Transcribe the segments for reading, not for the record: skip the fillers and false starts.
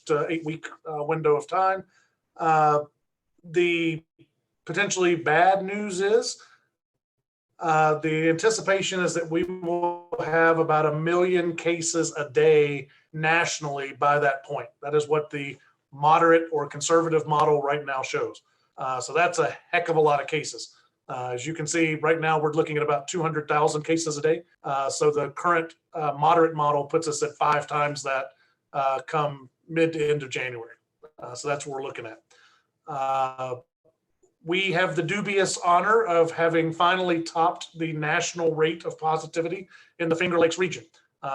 to 8-week window of time. The potentially bad news is the anticipation is that we will have about 1 million cases a day nationally by that point. That is what the moderate or conservative model right now shows. So that's a heck of a lot of cases. As you can see, right now we're looking at about 200,000 cases a day. So the current moderate model puts us at 5 times that come mid to end of January. So that's what we're looking at. We have the dubious honor of having finally topped the national rate of positivity in the Finger Lakes region.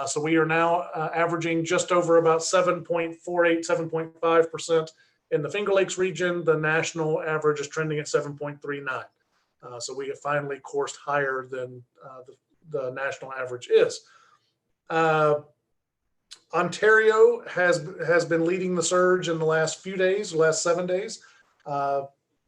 So we are now averaging just over about 7.48, 7.5% in the Finger Lakes region. The national average is trending at 7.39. So we have finally coursed higher than the national average is. Ontario has been leading the surge in the last few days, the last 7 days.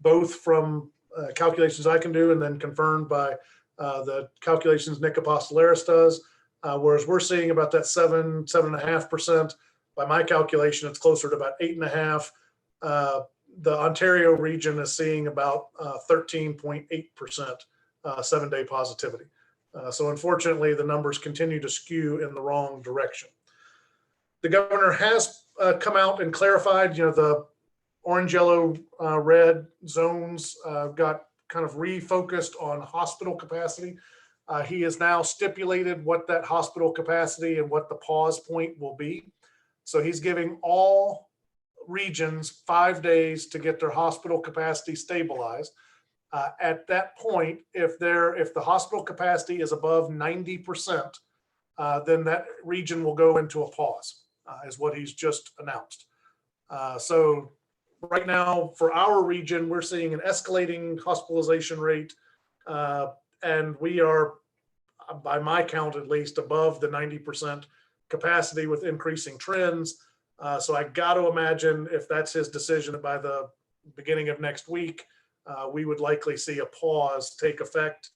Both from calculations I can do and then confirmed by the calculations Nick Apostolaris does, whereas we're seeing about that 7.5%. By my calculation, it's closer to about 8.5%. The Ontario region is seeing about 13.8% 7-day positivity. So unfortunately, the numbers continue to skew in the wrong direction. The governor has come out and clarified, the orange, yellow, red zones got kind of refocused on hospital capacity. He has now stipulated what that hospital capacity and what the pause point will be. So he's giving all regions 5 days to get their hospital capacity stabilized. At that point, if the hospital capacity is above 90%, then that region will go into a pause, is what he's just announced. So right now, for our region, we're seeing an escalating hospitalization rate, and we are, by my count at least, above the 90% capacity with increasing trends. So I got to imagine if that's his decision by the beginning of next week, we would likely see a pause take effect.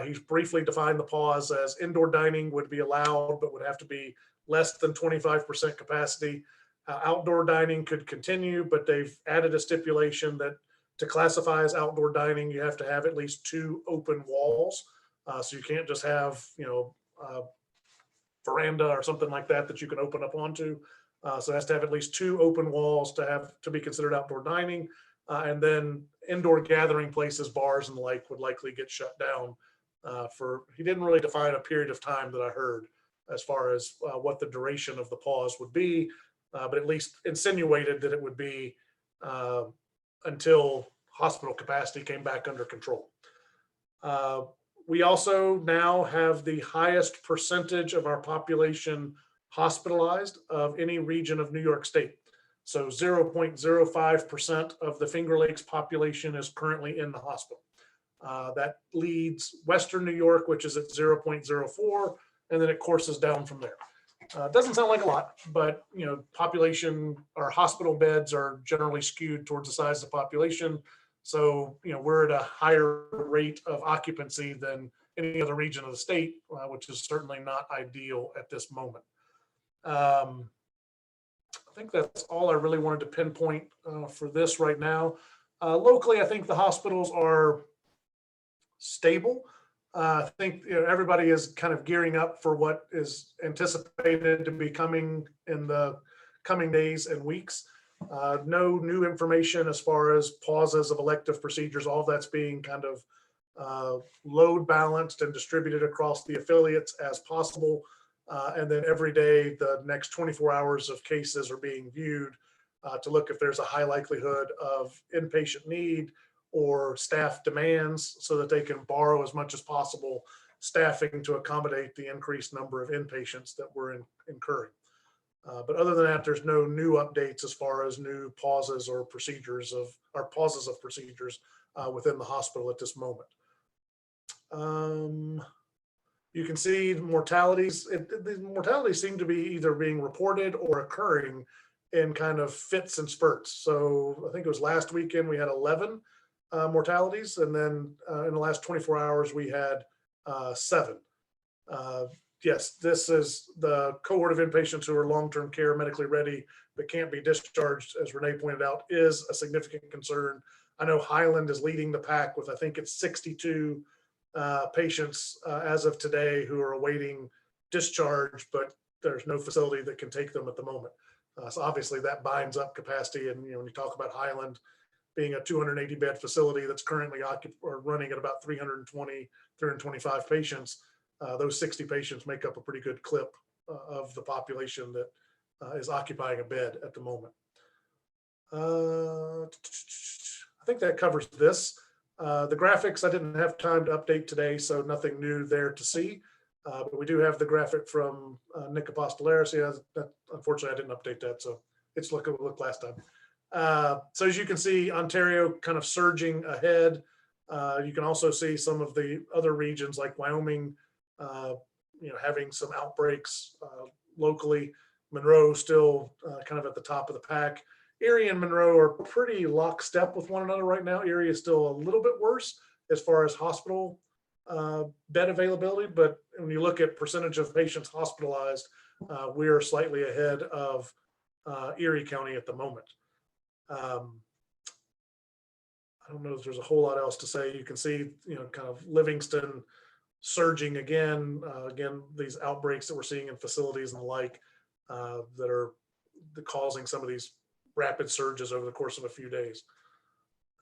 He's briefly defined the pause as indoor dining would be allowed, but would have to be less than 25% capacity. Outdoor dining could continue, but they've added a stipulation that to classify as outdoor dining, you have to have at least 2 open walls. So you can't just have, a veranda or something like that you can open up onto. So it has to have at least 2 open walls to be considered outdoor dining. And then indoor gathering places, bars and the like would likely get shut down he didn't really define a period of time that I heard as far as what the duration of the pause would be. But at least insinuated that it would be until hospital capacity came back under control. We also now have the highest percentage of our population hospitalized of any region of New York State. So 0.05% of the Finger Lakes population is currently in the hospital. That leads Western New York, which is at 0.04, and then it courses down from there. Doesn't sound like a lot, but population or hospital beds are generally skewed towards the size of the population. So we're at a higher rate of occupancy than any other region of the state, which is certainly not ideal at this moment. I think that's all I really wanted to pinpoint for this right now. Locally, I think the hospitals are stable. I think everybody is kind of gearing up for what is anticipated to be coming in the coming days and weeks. No new information as far as pauses of elective procedures. All that's being kind of load balanced and distributed across the affiliates as possible. And then every day, the next 24 hours of cases are being viewed to look if there's a high likelihood of inpatient need or staff demands so that they can borrow as much as possible staffing to accommodate the increased number of inpatients that we're incurring. But other than that, there's no new updates as far as new pauses or pauses of procedures within the hospital at this moment. You can see mortalities. The mortalities seem to be either being reported or occurring in kind of fits and spurts. So I think it was last weekend we had 11 mortalities, and then in the last 24 hours we had 7. Yes, this is the cohort of inpatients who are long-term care medically ready that can't be discharged, as Renee pointed out, is a significant concern. I know Highland is leading the pack with, I think it's 62 patients as of today who are awaiting discharge, but there's no facility that can take them at the moment. So obviously that binds up capacity. And when you talk about Highland being a 280 bed facility that's currently or running at about 320, 325 patients, those 60 patients make up a pretty good clip of the population that is occupying a bed at the moment. I think that covers this. The graphics I didn't have time to update today, so nothing new there to see. But we do have the graphic from Nick Apostolaris. Unfortunately, I didn't update that, so it's look last time. So as you can see, Ontario kind of surging ahead. You can also see some of the other regions like Wyoming, having some outbreaks locally. Monroe still kind of at the top of the pack. Erie and Monroe are pretty lockstep with one another right now. Erie is still a little bit worse as far as hospital bed availability, but when you look at percentage of patients hospitalized, we are slightly ahead of Erie County at the moment. I don't know if there's a whole lot else to say. You can see, kind of Livingston surging again. Again, these outbreaks that we're seeing in facilities and the like that are causing some of these rapid surges over the course of a few days.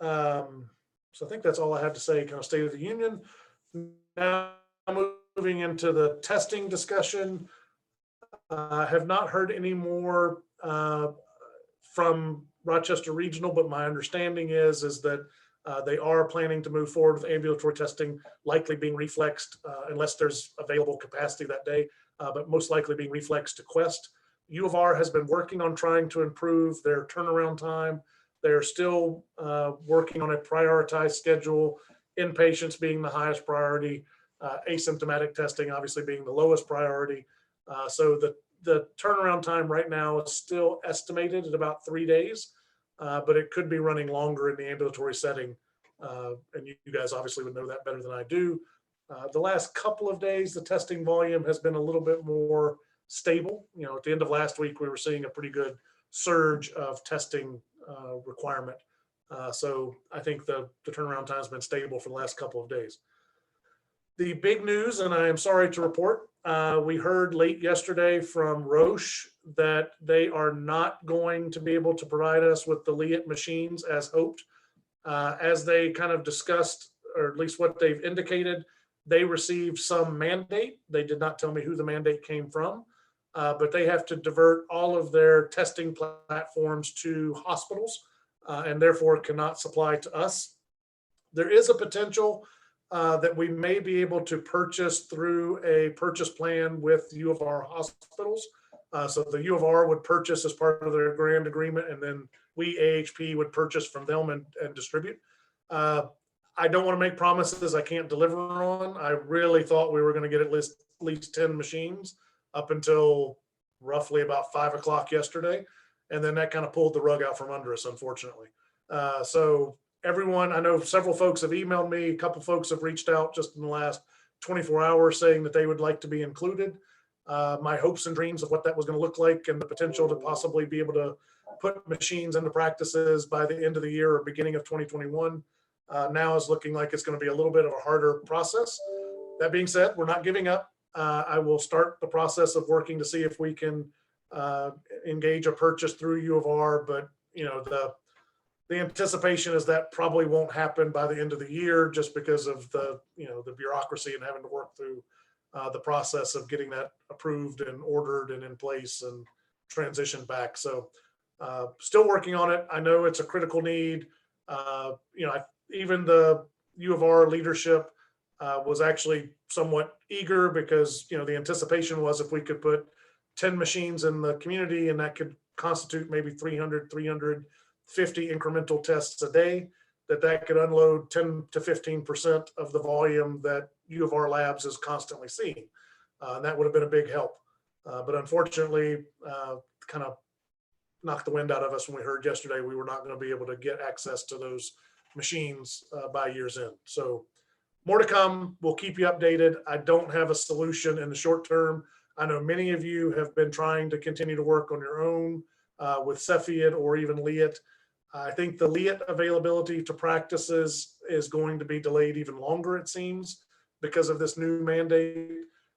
So I think that's all I have to say, kind of State of the Union. Now moving into the testing discussion. I have not heard any more from Rochester Regional, but my understanding is that they are planning to move forward with ambulatory testing, likely being reflexed unless there's available capacity that day, but most likely being reflexed to Quest. U of R has been working on trying to improve their turnaround time. They're still working on a prioritized schedule, inpatients being the highest priority, asymptomatic testing obviously being the lowest priority. So the turnaround time right now is still estimated at about 3 days, but it could be running longer in the ambulatory setting. And you guys obviously would know that better than I do. The last couple of days, the testing volume has been a little bit more stable. At the end of last week, we were seeing a pretty good surge of testing requirement. So I think the turnaround time has been stable for the last couple of days. The big news, and I am sorry to report, we heard late yesterday from Roche that they are not going to be able to provide us with the Liat machines as hoped. As they kind of discussed, or at least what they've indicated, they received some mandate. They did not tell me who the mandate came from, but they have to divert all of their testing platforms to hospitals and therefore cannot supply to us. There is a potential that we may be able to purchase through a purchase plan with U of R hospitals. So the U of R would purchase as part of their grant agreement, and then we, AHP, would purchase from them and distribute. I don't want to make promises I can't deliver on. I really thought we were going to get at least 10 machines up until roughly about 5 o'clock yesterday. And then that kind of pulled the rug out from under us, unfortunately. So everyone, I know several folks have emailed me. A couple folks have reached out just in the last 24 hours saying that they would like to be included. My hopes and dreams of what that was going to look like and the potential to possibly be able to put machines into practices by the end of the year or beginning of 2021 now is looking like it's going to be a little bit of a harder process. That being said, we're not giving up. I will start the process of working to see if we can engage a purchase through U of R, but the anticipation is that probably won't happen by the end of the year just because of the bureaucracy and having to work through the process of getting that approved and ordered and in place and transitioned back. So still working on it. I know it's a critical need. Even the U of R leadership was actually somewhat eager because, the anticipation was if we could put 10 machines in the community and that could constitute maybe 350 incremental tests a day, that could unload 10 to 15% of the volume that U of R Labs is constantly seeing. And that would have been a big help. But unfortunately, kind of knocked the wind out of us when we heard yesterday we were not going to be able to get access to those machines by year's end. So more to come. We'll keep you updated. I don't have a solution in the short term. I know many of you have been trying to continue to work on your own with Cepheid or even Liat. I think the Liat availability to practices is going to be delayed even longer, it seems, because of this new mandate.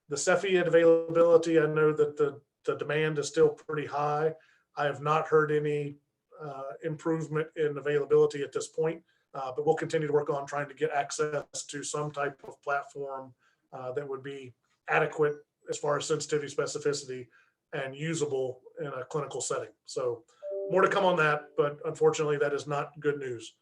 The Cepheid availability, I know that the demand is still pretty high. I have not heard any improvement in availability at this point, but we'll continue to work on trying to get access to some type of platform that would be adequate as far as sensitivity, specificity, and usable in a clinical setting. So more to come on that, but unfortunately that is not good news.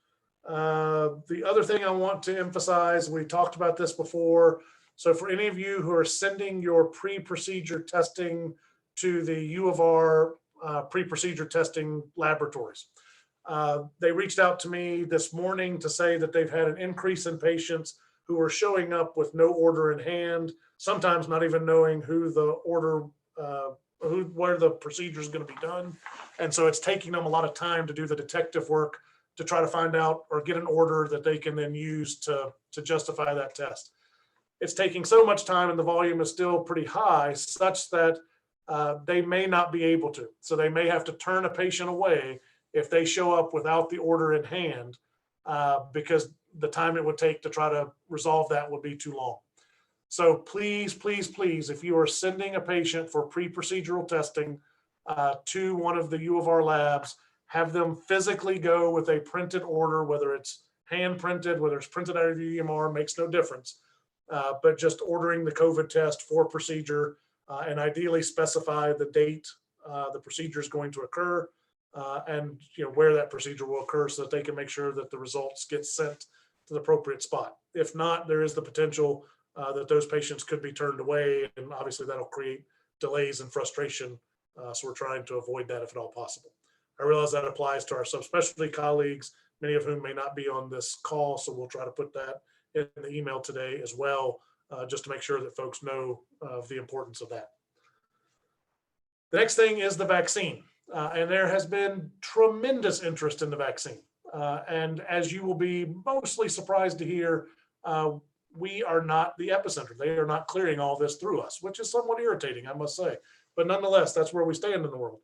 The other thing I want to emphasize, we talked about this before. So for any of you who are sending your pre-procedure testing to the U of R pre-procedure testing laboratories, they reached out to me this morning to say that they've had an increase in patients who are showing up with no order in hand, sometimes not even knowing who the order, where the procedure is going to be done. And so it's taking them a lot of time to do the detective work to try to find out or get an order that they can then use to justify that test. It's taking so much time and the volume is still pretty high such that they may not be able to. So they may have to turn a patient away if they show up without the order in hand, because the time it would take to try to resolve that would be too long. So please, please, please, if you are sending a patient for pre-procedural testing to one of the U of R labs, have them physically go with a printed order, whether it's hand printed, whether it's printed out of the EMR, makes no difference. But just ordering the COVID test for procedure and ideally specify the date the procedure is going to occur and where that procedure will occur so that they can make sure that the results get sent to the appropriate spot. If not, there is the potential that those patients could be turned away, and obviously that'll create delays and frustration. So we're trying to avoid that if at all possible. I realize that applies to our subspecialty colleagues, many of whom may not be on this call, so we'll try to put that in the email today as well, just to make sure that folks know of the importance of that. The next thing is the vaccine, and there has been tremendous interest in the vaccine. And as you will be mostly surprised to hear, we are not the epicenter. They are not clearing all this through us, which is somewhat irritating, I must say. But nonetheless, that's where we stand in the world.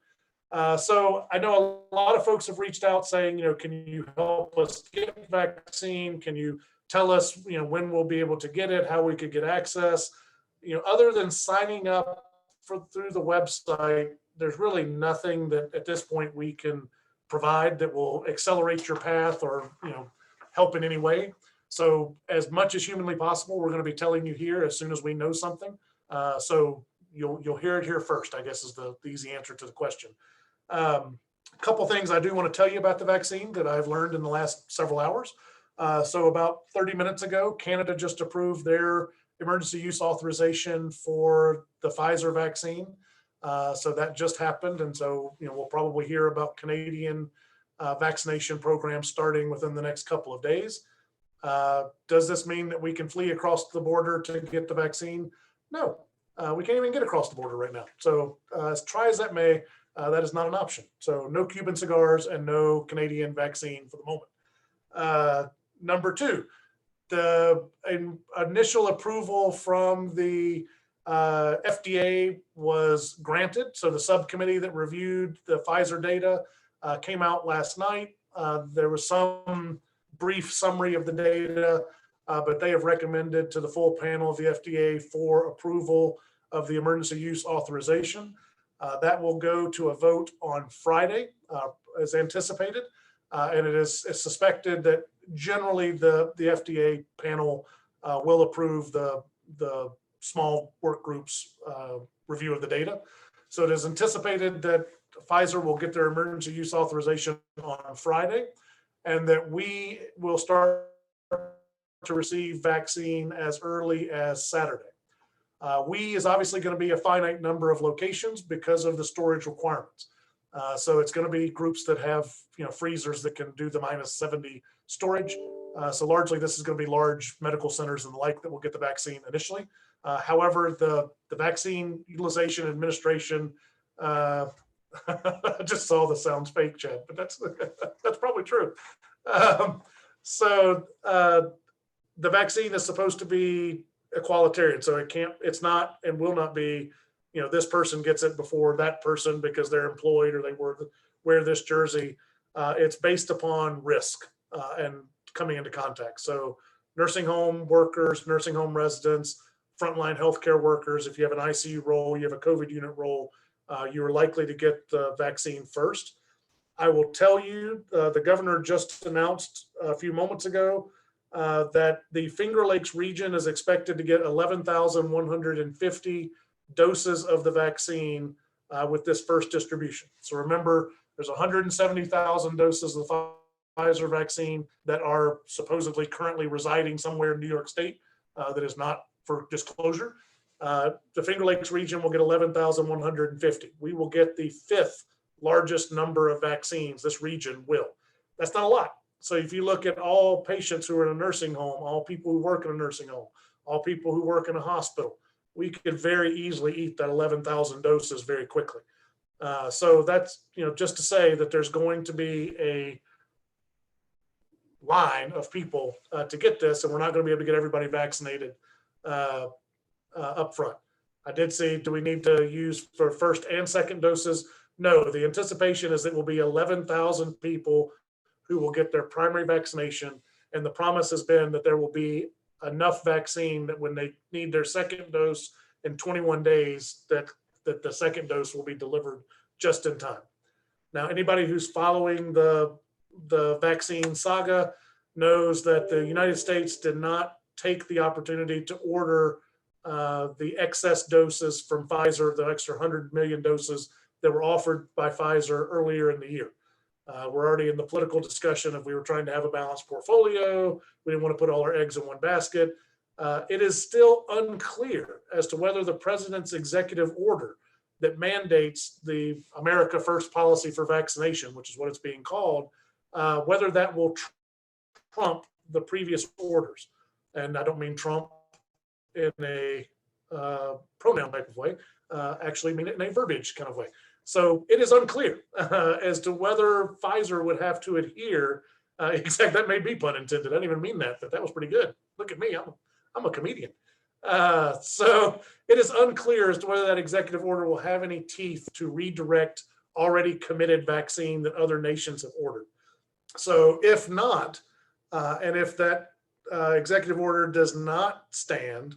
So I know a lot of folks have reached out saying, can you help us get vaccine? Can you tell us, when we'll be able to get it, how we could get access? Other than signing up through the website, there's really nothing that at this point we can provide that will accelerate your path or, help in any way. So as much as humanly possible, we're going to be telling you here as soon as we know something. So you'll hear it here first, I guess is the easy answer to the question. A couple things I do want to tell you about the vaccine that I've learned in the last several hours. So about 30 minutes ago, Canada just approved their emergency use authorization for the Pfizer vaccine. So that just happened. And so, we'll probably hear about Canadian vaccination programs starting within the next couple of days. Does this mean that we can flee across the border to get the vaccine? No, we can't even get across the border right now. So as try as that may, that is not an option. So no Cuban cigars and no Canadian vaccine for the moment. Number two, the initial approval from the FDA was granted. So the subcommittee that reviewed the Pfizer data came out last night. There was some brief summary of the data, but they have recommended to the full panel of the FDA for approval of the emergency use authorization. That will go to a vote on Friday, as anticipated. And it's suspected that generally the FDA panel will approve the small work groups review of the data. So it is anticipated that Pfizer will get their emergency use authorization on Friday, and that we will start to receive vaccine as early as Saturday. We is obviously going to be a finite number of locations because of the storage requirements. So it's going to be groups that have freezers that can do the -70 storage. So largely this is going to be large medical centers and the like that will get the vaccine initially. However, the vaccine utilization administration, I just saw the sounds fake, Chad, but that's probably true. So the vaccine is supposed to be equalitarian, so it's not and will not be, this person gets it before that person because they're employed or they were wear this jersey. It's based upon risk and coming into contact. So nursing home workers, nursing home residents, frontline healthcare workers, if you have an ICU role, you have a COVID unit role, you are likely to get the vaccine first. I will tell you, the governor just announced a few moments ago that the Finger Lakes region is expected to get 11,150 doses of the vaccine with this first distribution. So remember, there's 170,000 doses of the Pfizer vaccine that are supposedly currently residing somewhere in New York State that is not for disclosure. The Finger Lakes region will get 11,150. We will get the fifth largest number of vaccines. This region will. That's not a lot. So if you look at all patients who are in a nursing home, all people who work in a nursing home, all people who work in a hospital, we could very easily eat that 11,000 doses very quickly. So that's, just to say that there's going to be a line of people to get this, and we're not going to be able to get everybody vaccinated up front. I did say, do we need to use for first and second doses? No, the anticipation is it will be 11,000 people who will get their primary vaccination. And the promise has been that there will be enough vaccine that when they need their second dose in 21 days, that the second dose will be delivered just in time. Now, anybody who's following the vaccine saga knows that the United States did not take the opportunity to order the excess doses from Pfizer, the extra 100 million doses that were offered by Pfizer earlier in the year. We're already in the political discussion of we were trying to have a balanced portfolio. We didn't want to put all our eggs in one basket. It is still unclear as to whether the president's executive order that mandates the America First policy for vaccination, which is what it's being called, whether that will trump the previous orders. And I don't mean Trump in a pronoun type of way, actually mean it in a verbiage kind of way. So it is unclear as to whether Pfizer would have to adhere. Exactly, that may be pun intended. I didn't even mean that, but that was pretty good. Look at me, I'm a comedian. So it is unclear as to whether that executive order will have any teeth to redirect already committed vaccine that other nations have ordered. So if not, and if that executive order does not stand,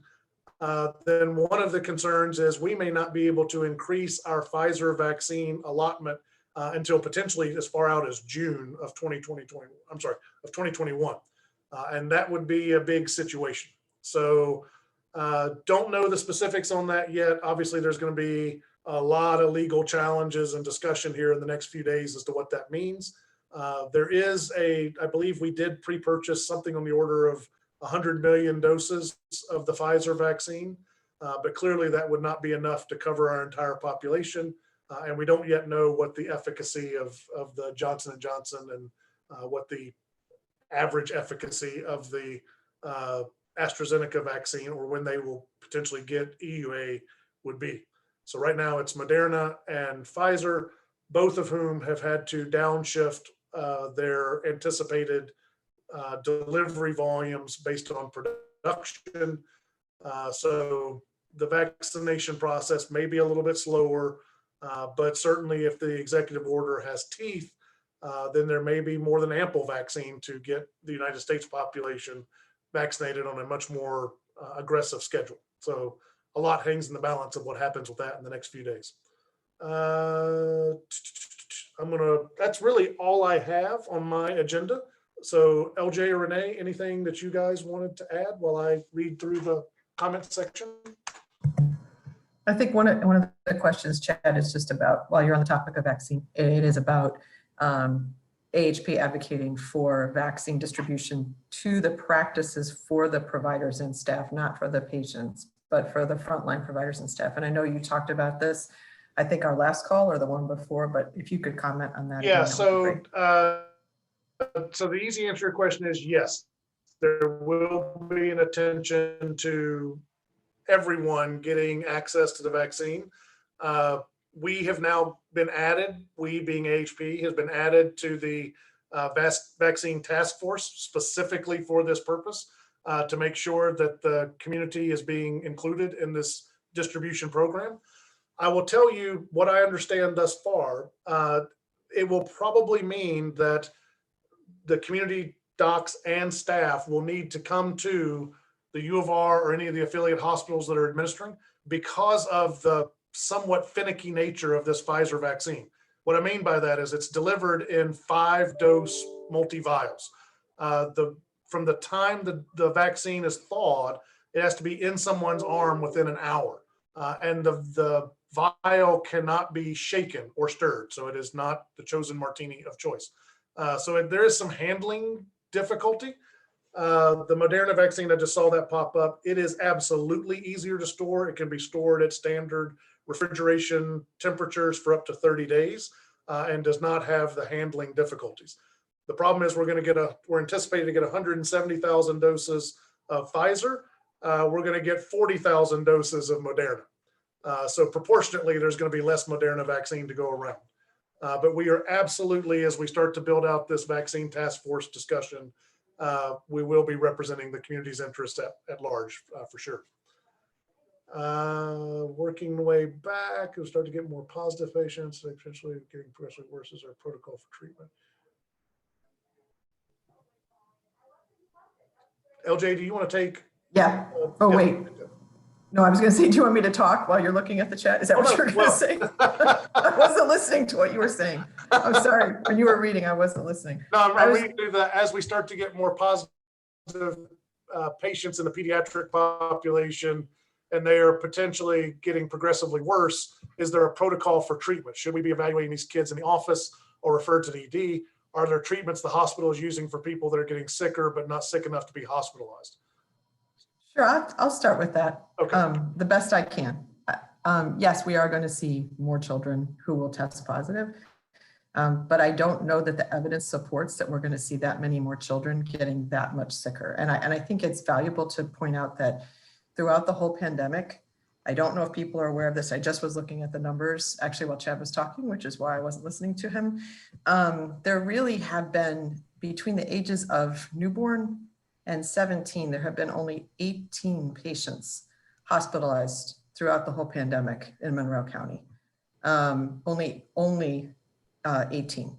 then one of the concerns is we may not be able to increase our Pfizer vaccine allotment until potentially as far out as June of 2021. And that would be a big situation. So don't know the specifics on that yet. Obviously, there's going to be a lot of legal challenges and discussion here in the next few days as to what that means. There is I believe we did pre-purchase something on the order of 100 million doses of the Pfizer vaccine, but clearly that would not be enough to cover our entire population. And we don't yet know what the efficacy of the Johnson & Johnson and what the average efficacy of the AstraZeneca vaccine, or when they will potentially get EUA, would be. So right now it's Moderna and Pfizer, both of whom have had to downshift their anticipated delivery volumes based on production. So the vaccination process may be a little bit slower, but certainly if the executive order has teeth, then there may be more than ample vaccine to get the United States population vaccinated on a much more aggressive schedule. So a lot hangs in the balance of what happens with that in the next few days. That's really all I have on my agenda. So LJ or Renee, anything that you guys wanted to add while I read through the comment section? I think one of the questions, Chad, is just about, while you're on the topic of vaccine, it is about AHP advocating for vaccine distribution to the practices for the providers and staff, not for the patients, but for the frontline providers and staff. And I know you talked about this, I think our last call or the one before, but if you could comment on that. Yeah, again, so the easy answer to your question is yes, there will be an attention to everyone getting access to the vaccine. We have now been added, we being AHP, has been added to the vaccine task force specifically for this purpose, to make sure that the community is being included in this distribution program. I will tell you what I understand thus far. it will probably mean that the community docs and staff will need to come to the U of R or any of the affiliate hospitals that are administering because of the somewhat finicky nature of this Pfizer vaccine. What I mean by that is it's delivered in 5-dose multi-vials. From the time the vaccine is thawed, it has to be in someone's arm within an hour. And the vial cannot be shaken or stirred. So it is not the chosen martini of choice. So there is some handling difficulty. The Moderna vaccine, I just saw that pop up. It is absolutely easier to store. It can be stored at standard refrigeration temperatures for up to 30 days and does not have the handling difficulties. The problem is we're anticipating to get 170,000 doses of Pfizer. We're going to get 40,000 doses of Moderna. So proportionately, there's going to be less Moderna vaccine to go around. But we are absolutely, as we start to build out this vaccine task force discussion, we will be representing the community's interest at large for sure. Working the way back, we'll start to get more positive patients, potentially getting progressively worse as our protocol for treatment. LJ, do you want to take? Yeah. Oh, wait. No, I was going to say, do you want me to talk while you're looking at the chat? Is that what you're going to say? I wasn't listening to what you were saying. I'm sorry. When you were reading, I wasn't listening. No, I'm reading through that as we start to get more positive patients in the pediatric population, and they are potentially getting progressively worse. Is there a protocol for treatment? Should we be evaluating these kids in the office or referred to the ED? Are there treatments the hospital is using for people that are getting sicker but not sick enough to be hospitalized? Sure, I'll start with that. Okay. The best I can. Yes, we are going to see more children who will test positive, but I don't know that the evidence supports that we're going to see that many more children getting that much sicker. And I think it's valuable to point out that throughout the whole pandemic, I don't know if people are aware of this. I just was looking at the numbers actually while Chad was talking, which is why I wasn't listening to him. There really have been, between the ages of newborn and 17, there have been only 18 patients hospitalized throughout the whole pandemic in Monroe County. Only 18.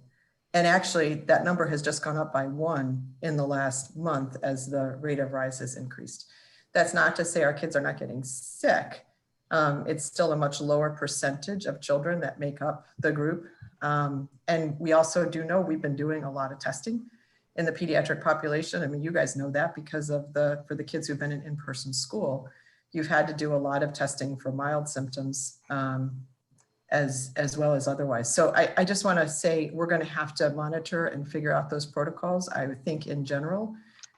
And actually that number has just gone up by 1 in the last month as the rate of rise has increased. That's not to say our kids are not getting sick. It's still a much lower percentage of children that make up the group. And we also do know we've been doing a lot of testing in the pediatric population. I mean, you guys know that because of for the kids who've been in in-person school, you've had to do a lot of testing for mild symptoms as well as otherwise. So I just want to say we're going to have to monitor and figure out those protocols. I would think in general,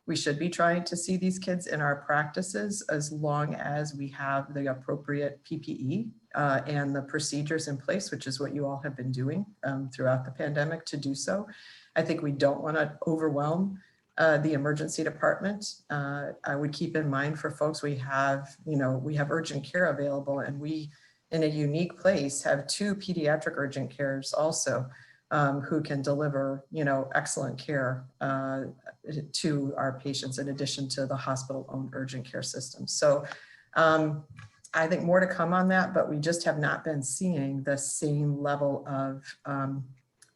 we should be trying to see these kids in our practices as long as we have the appropriate PPE and the procedures in place, which is what you all have been doing throughout the pandemic to do so. I think we don't want to overwhelm the emergency department. I would keep in mind for folks, we have urgent care available, and we, in a unique place, have 2 pediatric urgent cares also who can deliver, excellent care to our patients in addition to the hospital-owned urgent care system. So I think more to come on that, but we just have not been seeing the same level of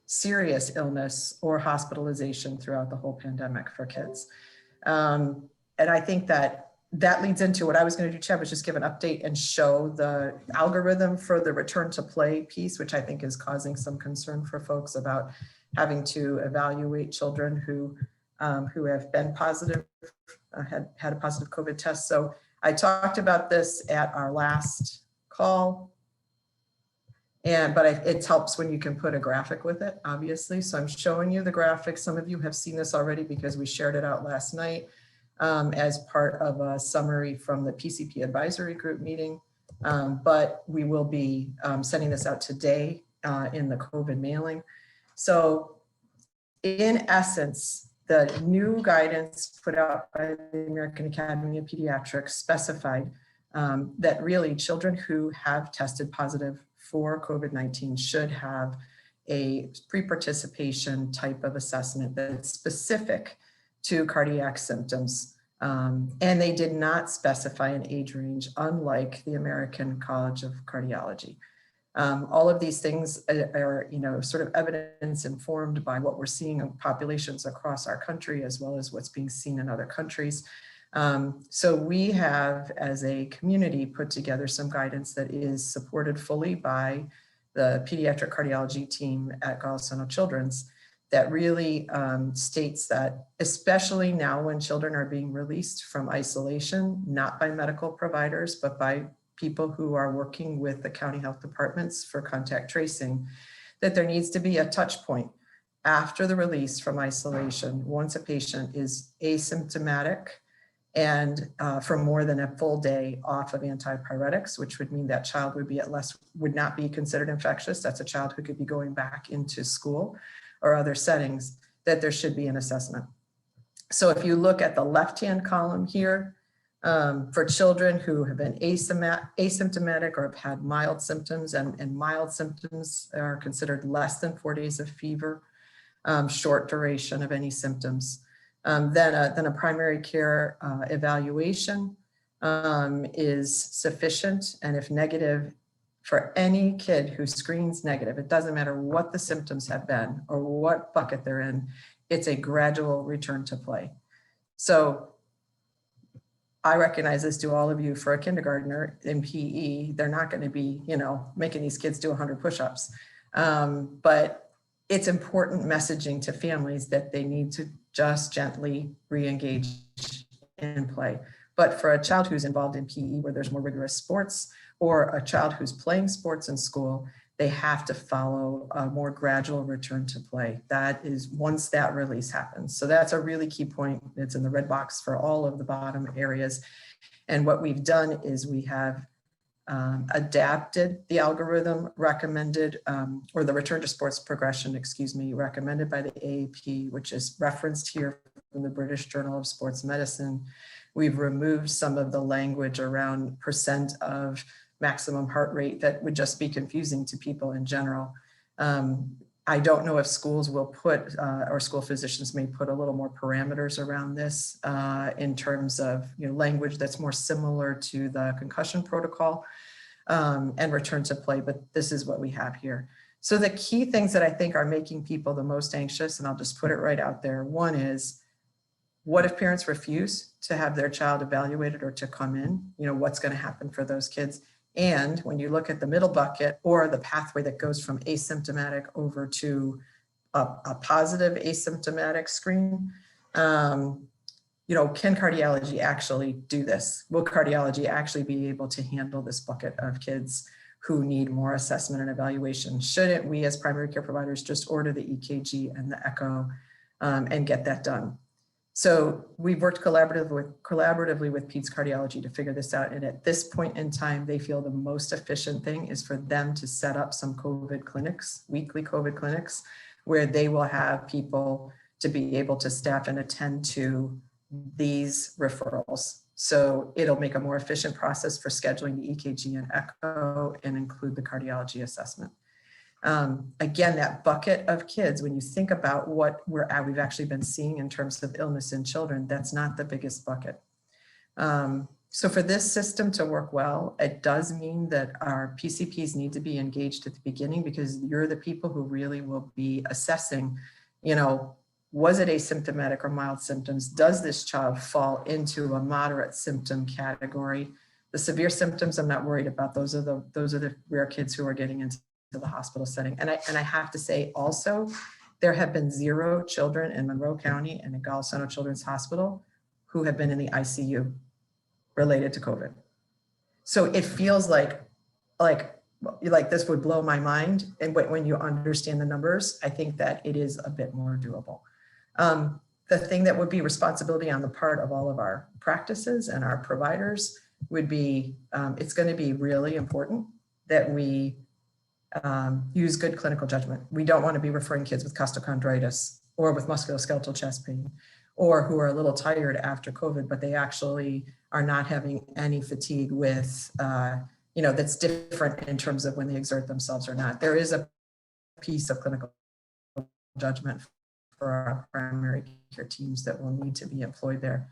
serious illness or hospitalization throughout the whole pandemic for kids. And I think that leads into what I was going to do, Chad, was just give an update and show the algorithm for the return to play piece, which I think is causing some concern for folks about having to evaluate children who have been positive, had a positive COVID test. So I talked about this at our last call. But it helps when you can put a graphic with it, obviously. So I'm showing you the graphic. Some of you have seen this already because we shared it out last night as part of a summary from the PCP advisory group meeting. But we will be sending this out today in the COVID mailing. So in essence, the new guidance put out by the American Academy of Pediatrics specified that really children who have tested positive for COVID-19 should have a pre-participation type of assessment that's specific to cardiac symptoms. And they did not specify an age range, unlike the American College of Cardiology. All of these things are, sort of evidence informed by what we're seeing in populations across our country, as well as what's being seen in other countries. So we have, as a community, put together some guidance that is supported fully by the pediatric cardiology team at Golisano Children's that really states that, especially now when children are being released from isolation, not by medical providers, but by people who are working with the county health departments for contact tracing, that there needs to be a touch point after the release from isolation once a patient is asymptomatic and for more than a full day off of antipyretics, which would mean that child would not be considered infectious. That's a child who could be going back into school or other settings, that there should be an assessment. So if you look at the left-hand column here, for children who have been asymptomatic or have had mild symptoms, and mild symptoms are considered less than 4 days of fever, short duration of any symptoms. Then a primary care evaluation is sufficient, and if negative, for any kid who screens negative, it doesn't matter what the symptoms have been or what bucket they're in, it's a gradual return to play. So I recognize this to all of you. For a kindergartner in PE, they're not going to be, making these kids do 100 push-ups. But it's important messaging to families that they need to just gently re-engage in play. But for a child who's involved in PE where there's more rigorous sports, or a child who's playing sports in school, they have to follow a more gradual return to play. That is once that release happens. So that's a really key point. It's in the red box for all of the bottom areas. And what we've done is we have adapted the algorithm recommended, or the return to sports progression, recommended by the AHP, which is referenced here from the British Journal of Sports Medicine. We've removed some of the language around percent of maximum heart rate that would just be confusing to people in general. I don't know if schools will put, or school physicians may put a little more parameters around this in terms of language that's more similar to the concussion protocol and return to play, but this is what we have here. So the key things that I think are making people the most anxious, and I'll just put it right out there. One is, what if parents refuse to have their child evaluated or to come in? What's going to happen for those kids? And when you look at the middle bucket, or the pathway that goes from asymptomatic over to a positive asymptomatic screen, can cardiology actually do this? Will cardiology actually be able to handle this bucket of kids who need more assessment and evaluation? Shouldn't we as primary care providers just order the EKG and the echo and get that done? So we've worked collaboratively with Peds Cardiology to figure this out. And at this point in time, they feel the most efficient thing is for them to set up some COVID clinics, weekly COVID clinics, where they will have people to be able to staff and attend to these referrals. So it'll make a more efficient process for scheduling the EKG and echo and include the cardiology assessment. Again, that bucket of kids, when you think about what we've actually been seeing in terms of illness in children, that's not the biggest bucket. So for this system to work well, it does mean that our PCPs need to be engaged at the beginning, because you're the people who really will be assessing, was it asymptomatic or mild symptoms? Does this child fall into a moderate symptom category? The severe symptoms, I'm not worried about. Those are the rare kids who are getting into the hospital setting. And I have to say also, there have been 0 children in Monroe County and in Golisano Children's Hospital who have been in the ICU related to COVID. So it feels like this would blow my mind. And when you understand the numbers, I think that it is a bit more doable. The thing that would be responsibility on the part of all of our practices and our providers would be, it's going to be really important that we use good clinical judgment. We don't want to be referring kids with costochondritis or with musculoskeletal chest pain, or who are a little tired after COVID, but they actually are not having any fatigue with, that's different in terms of when they exert themselves or not. There is a piece of clinical judgment for our primary care teams that will need to be employed there.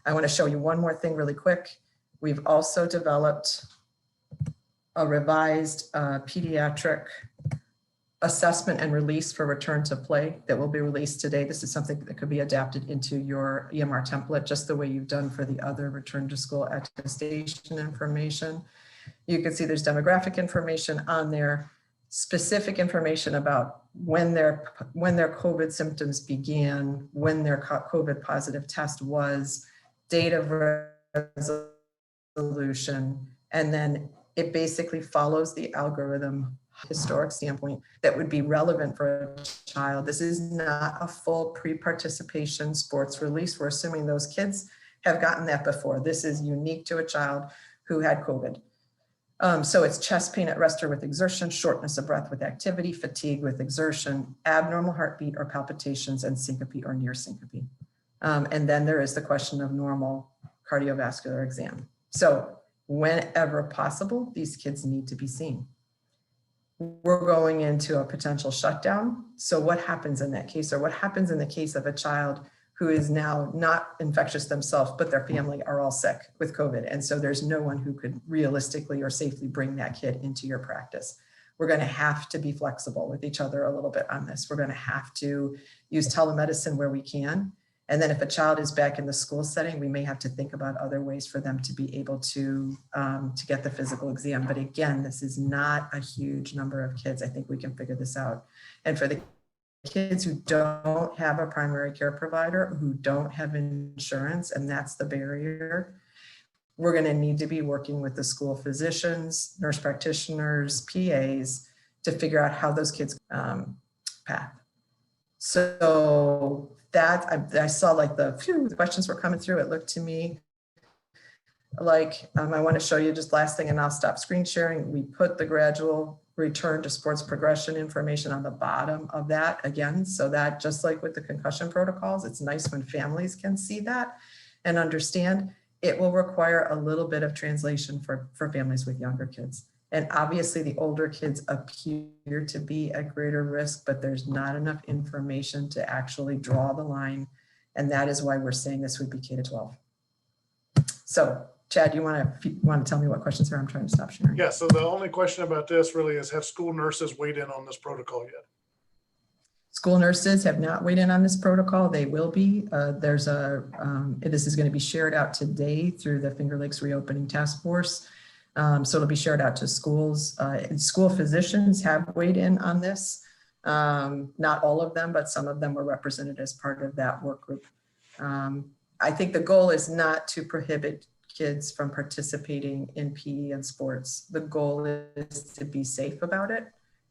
I want to show you one more thing really quick. We've also developed a revised pediatric assessment and release for return to play that will be released today. This is something that could be adapted into your EMR template, just the way you've done for the other return to school attestation information. You can see there's demographic information on there, specific information about when their COVID symptoms began, when their COVID positive test was, date of resolution, and then it basically follows the algorithm historic standpoint that would be relevant for a child. This is not a full pre-participation sports release. We're assuming those kids have gotten that before. This is unique to a child who had COVID. So it's chest pain at rest or with exertion, shortness of breath with activity, fatigue with exertion, abnormal heartbeat or palpitations, and syncope or near syncope. And then there is the question of normal cardiovascular exam. So whenever possible, these kids need to be seen. We're going into a potential shutdown. So what happens in that case, or what happens in the case of a child who is now not infectious themselves, but their family are all sick with COVID. And so there's no one who could realistically or safely bring that kid into your practice. We're going to have to be flexible with each other a little bit on this. We're going to have to use telemedicine where we can. And then if a child is back in the school setting, we may have to think about other ways for them to be able to get the physical exam. But again, this is not a huge number of kids. I think we can figure this out. And for the kids who don't have a primary care provider, who don't have insurance, and that's the barrier, we're going to need to be working with the school physicians, nurse practitioners, PAs to figure out how those kids path. So that I saw like the questions were coming through. It looked to me like I want to show you just last thing and I'll stop screen sharing. We put the gradual return to sports progression information on the bottom of that again, so that just like with the concussion protocols, it's nice when families can see that and understand. It will require a little bit of translation for families with younger kids. And obviously the older kids appear to be at greater risk, but there's not enough information to actually draw the line. And that is why we're saying this would be K to 12. So Chad, you want to tell me what questions are? I'm trying to stop sharing. Yeah, so the only question about this really is, have school nurses weighed in on this protocol yet? School nurses have not weighed in on this protocol. They will be. This is going to be shared out today through the Finger Lakes Reopening Task Force. So it'll be shared out to schools. And school physicians have weighed in on this. Not all of them, but some of them were represented as part of that work group. I think the goal is not to prohibit kids from participating in PE and sports. The goal is to be safe about it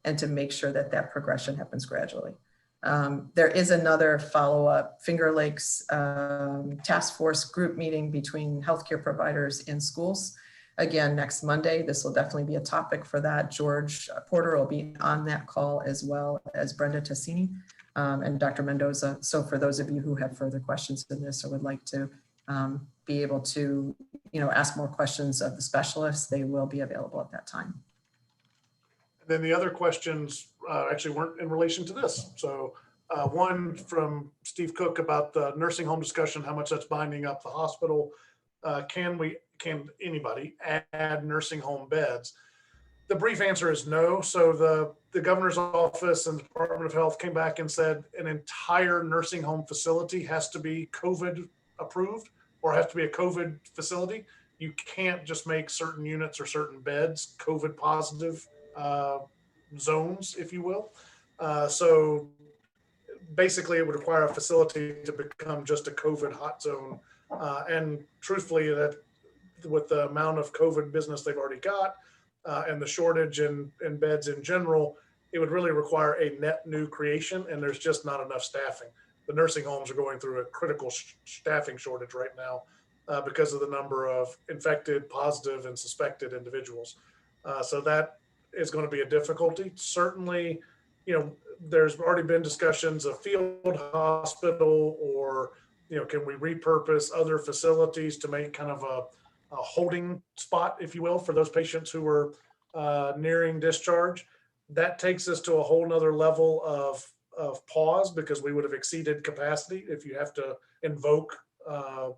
and to make sure that that progression happens gradually. There is another follow-up Finger Lakes task force group meeting between healthcare providers and schools. Again, next Monday, this will definitely be a topic for that. George Porter will be on that call, as well as Brenda Tassini and Dr. Mendoza. So for those of you who have further questions in this or would like to be able to, ask more questions of the specialists, they will be available at that time. And then the other questions actually weren't in relation to this. So one from Steve Cook about the nursing home discussion, how much that's binding up the hospital. Can anybody add nursing home beds? The brief answer is no. So the governor's office and the Department of Health came back and said an entire nursing home facility has to be COVID approved or has to be a COVID facility. You can't just make certain units or certain beds COVID positive zones, if you will. So basically it would require a facility to become just a COVID hot zone. And truthfully, that with the amount of COVID business they've already got and the shortage in beds in general, it would really require a net new creation, and there's just not enough staffing. The nursing homes are going through a critical staffing shortage right now because of the number of infected, positive, and suspected individuals. So that is going to be a difficulty. Certainly, there's already been discussions of field hospital or, can we repurpose other facilities to make kind of a holding spot, if you will, for those patients who are nearing discharge. That takes us to a whole nother level of pause, because we would have exceeded capacity if you have to invoke a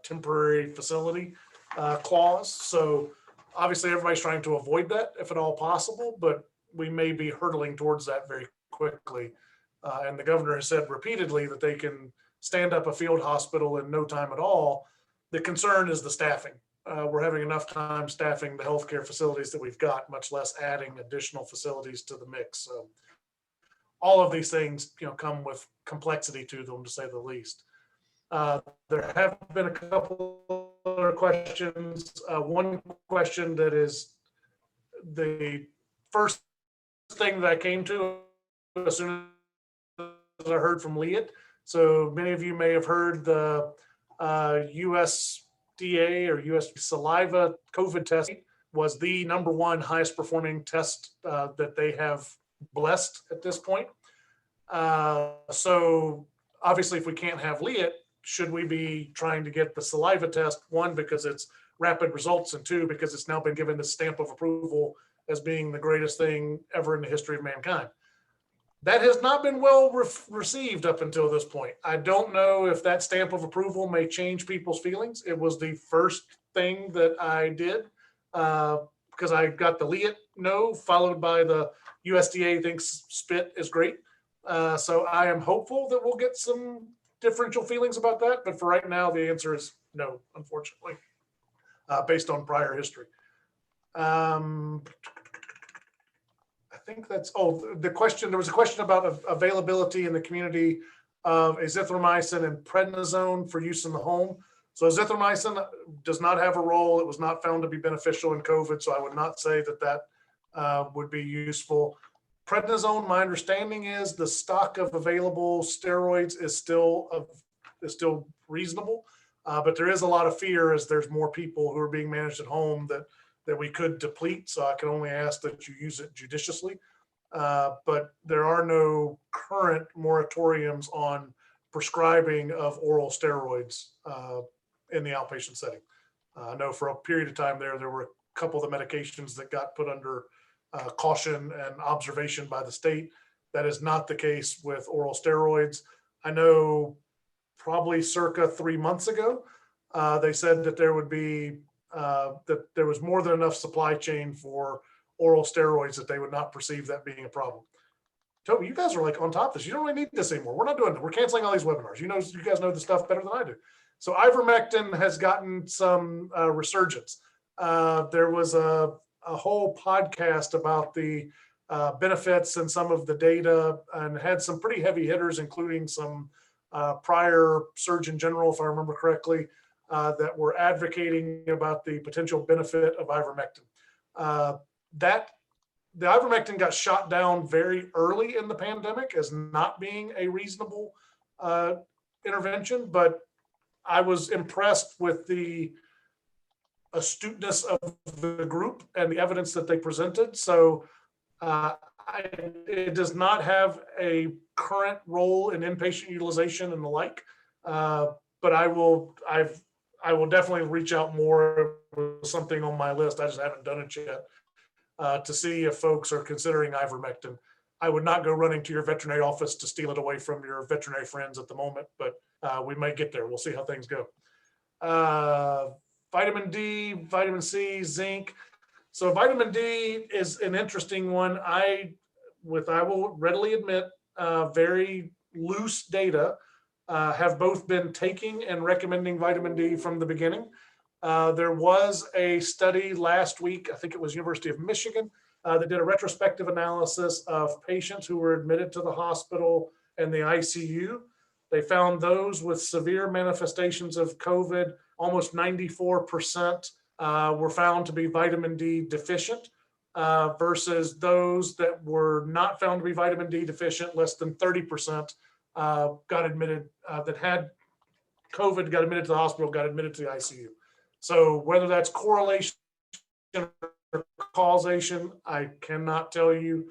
temporary facility clause. So Obviously, everybody's trying to avoid that if at all possible, but we may be hurtling towards that very quickly. And the governor has said repeatedly that they can stand up a field hospital in no time at all. The concern is the staffing. We're having enough time staffing the healthcare facilities that we've got, much less adding additional facilities to the mix. So all of these things, come with complexity to them, to say the least. There have been a couple other questions. One question that is the first thing that I came to as soon as I heard from Leah. So many of you may have heard the USDA or US saliva COVID test was the #1 highest performing test that they have blessed at this point. So obviously, if we can't have Leah, should we be trying to get the saliva test? One, because it's rapid results, and two, because it's now been given the stamp of approval as being the greatest thing ever in the history of mankind. That has not been well received up until this point. I don't know if that stamp of approval may change people's feelings. It was the first thing that I did because I got the Leah no, followed by the USDA thinks spit is great. So I am hopeful that we'll get some differential feelings about that. But for right now, the answer is no, unfortunately, based on prior history. I think that's, the question, there was a question about availability in the community of azithromycin and prednisone for use in the home. So azithromycin does not have a role. It was not found to be beneficial in COVID. So I would not say that would be useful. Prednisone, my understanding is the stock of available steroids is still reasonable, but there is a lot of fear as there's more people who are being managed at home that we could deplete. So I can only ask that you use it judiciously. But there are no current moratoriums on prescribing of oral steroids in the outpatient setting. I know for a period of time there were a couple of the medications that got put under caution and observation by the state. That is not the case with oral steroids. I know probably circa 3 months ago, they said that there would be that there was more than enough supply chain for oral steroids that they would not perceive that being a problem. Toby, you guys are like on top of this. You don't really need this anymore. We're not doing it. We're canceling all these webinars. You guys know the stuff better than I do. So ivermectin has gotten some resurgence. There was a whole podcast about the benefits and some of the data, and had some pretty heavy hitters, including some prior Surgeon General, if I remember correctly, that were advocating about the potential benefit of ivermectin. The ivermectin got shot down very early in the pandemic as not being a reasonable intervention, but I was impressed with the astuteness of the group and the evidence that they presented. So it does not have a current role in inpatient utilization and the like, but I will definitely reach out more with something on my list. I just haven't done it yet to see if folks are considering ivermectin. I would not go running to your veterinary office to steal it away from your veterinary friends at the moment, but we might get there. We'll see how things go. Vitamin D, vitamin C, zinc. So vitamin D is an interesting one. I will readily admit, very loose data, have both been taking and recommending vitamin D from the beginning. There was a study last week, I think it was University of Michigan, that did a retrospective analysis of patients who were admitted to the hospital and the ICU. They found those with severe manifestations of COVID, almost 94% were found to be vitamin D deficient, versus those that were not found to be vitamin D deficient, less than 30% got admitted, that had COVID, got admitted to the hospital, got admitted to the ICU. So whether that's correlation or causation, I cannot tell you.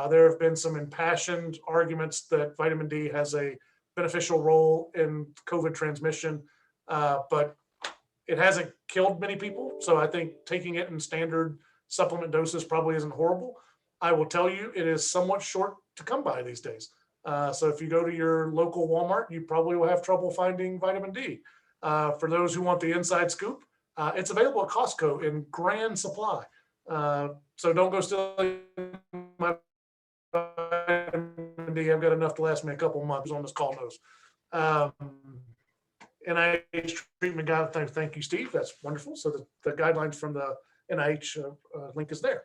There have been some impassioned arguments that vitamin D has a beneficial role in COVID transmission, but it hasn't killed many people. So I think taking it in standard supplement doses probably isn't horrible. I will tell you, it is somewhat short to come by these days. So if you go to your local Walmart, you probably will have trouble finding vitamin D. For those who want the inside scoop, It's available at Costco in grand supply. So don't go stealing my vitamin D. I've got enough to last me a couple months on this call knows. NIH treatment guide. Thank you, Steve. That's wonderful. So the guidelines from the NIH link is there.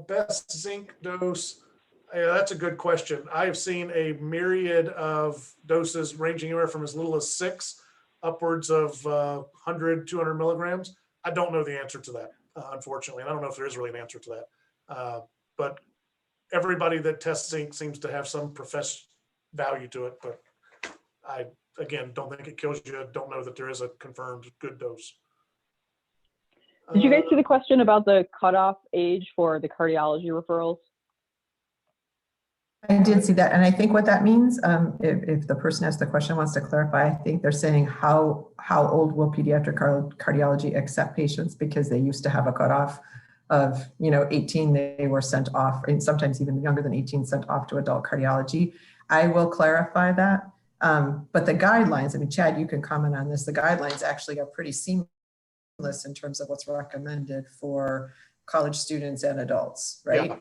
Best zinc dose. Yeah, that's a good question. I have seen a myriad of doses ranging anywhere from as little as 6 upwards of 100, 200 milligrams. I don't know the answer to that, unfortunately. And I don't know if there is really an answer to that. But everybody that tests zinc seems to have some professed value to it. But I, again, don't think it kills you. Don't know that there is a confirmed good dose. Did you guys see the question about the cutoff age for the cardiology referrals? I did see that. And I think what that means, if the person asks the question wants to clarify, I think they're saying how old will pediatric cardiology accept patients, because they used to have a cutoff of, 18, they were sent off, and sometimes even younger than 18 sent off to adult cardiology. I will clarify that. But the guidelines, I mean, Chad, you can comment on this. The guidelines actually are pretty seamless in terms of what's recommended for college students and adults, right? Yeah.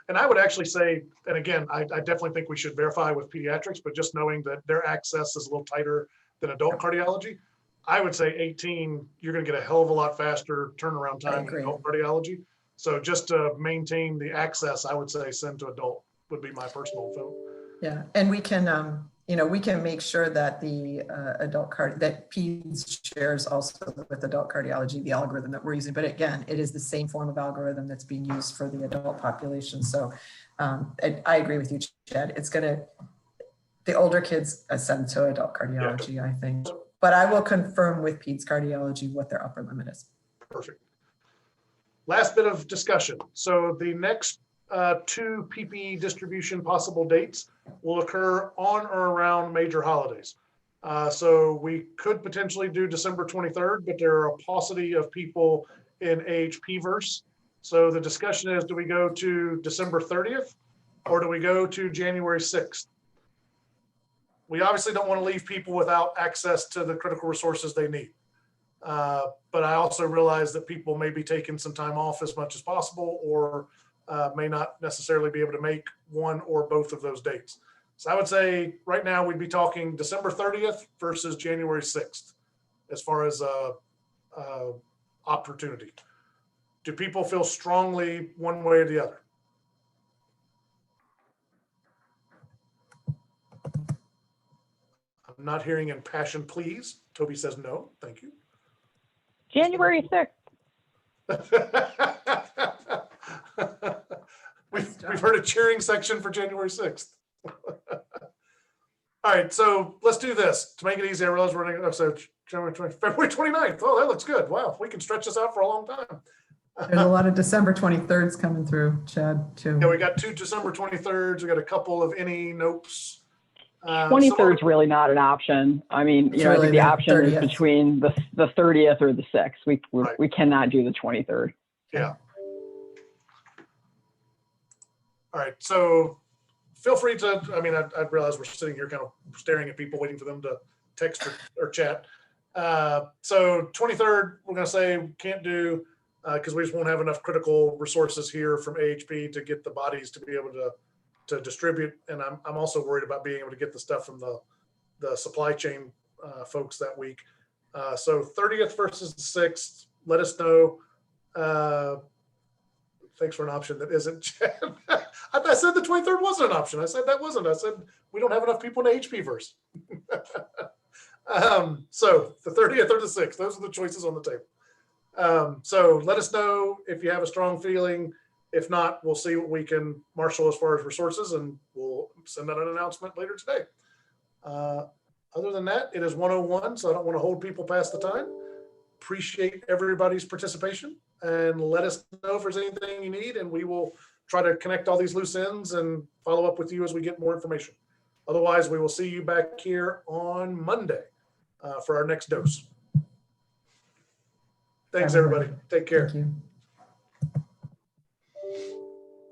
And I would actually say, and again, I definitely think we should verify with pediatrics, but just knowing that their access is a little tighter than adult cardiology, I would say 18, you're going to get a hell of a lot faster turnaround time in adult cardiology. So just to maintain the access, I would say send to adult would be my personal vote. Yeah, and we can, we can make sure that the that PEDS shares also with adult cardiology, the algorithm that we're using. But again, it is the same form of algorithm that's being used for the adult population. So I agree with you, Chad. It's the older kids send to adult cardiology, I think. But I will confirm with PEDS cardiology what their upper limit is. Perfect. Last bit of discussion. So the next 2 PPE distribution possible dates will occur on or around major holidays. So we could potentially do December 23rd, but there are a paucity of people in AHP verse. So the discussion is, do we go to December 30th or do we go to January 6th? We obviously don't want to leave people without access to the critical resources they need. But I also realize that people may be taking some time off as much as possible, or may not necessarily be able to make one or both of those dates. So I would say right now we'd be talking December 30th versus January 6th as far as opportunity. Do people feel strongly one way or the other? I'm not hearing impassioned please. Toby says no, thank you. January 6th. We've heard a cheering section for January 6th. All right, so let's do this to make it easy. I realize we're running episode February 29th. Oh, that looks good. Wow, we can stretch this out for a long time. There's a lot of December 23rds coming through, Chad, too. Yeah, we got 2 December 23rds. We got a couple of any nopes. 23rd is really not an option. I mean, It's I really think the the option 30th. is between the 30th or the 6th. Right. We cannot do the 23rd. Yeah. All right, so feel free to, I mean, I realize we're sitting here kind of staring at people waiting for them to text or chat. So 23rd, we're going to say can't do because we just won't have enough critical resources here from AHP to get the bodies to be able to distribute. And I'm also worried about being able to get the stuff from the supply chain folks that week. So 30th versus the 6th, let us know. Thanks for an option that isn't Chad. I said the 23rd wasn't an option. I said that wasn't. I said we don't have enough people in HP verse. So the 30th or the 6th, those are the choices on the table. So let us know if you have a strong feeling. If not, we'll see what we can marshal as far as resources, and we'll send out an announcement later today. Other than that, it is 1:01, so I don't want to hold people past the time. Appreciate everybody's participation, and let us know if there's anything you need, and we will try to connect all these loose ends and follow up with you as we get more information. Otherwise, we will see you back here on Monday for our next dose. Thanks, everybody. Take care. Thank you.